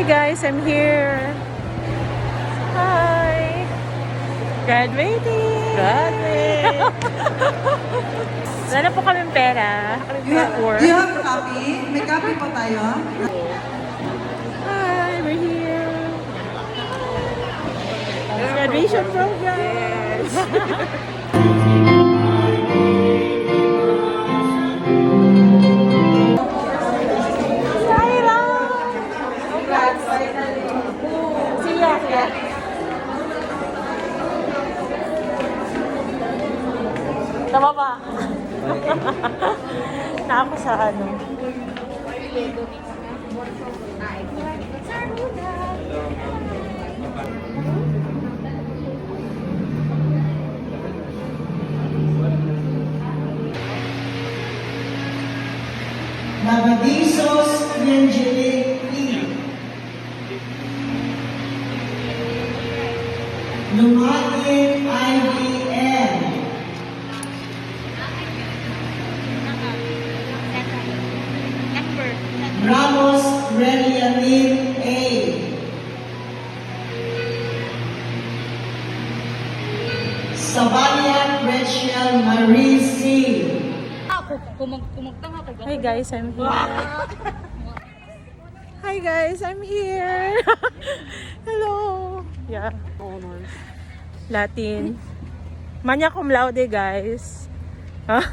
Hi guys, I'm here. Hi. Graduating. Graduate. Wala na po kaming pera. You have copy? May copy pa tayo? Hi, we're here. Graduation program. Tama ba? Na ako sa ano. Nabadisos Angelique P. Lumating IBM. Ramos Relianin A. Sabalian Rachel Marie C. Hi guys, I'm here. Hi guys, I'm here. Hello. Yeah. Honors. Latin. Magna cum laude guys. Huh?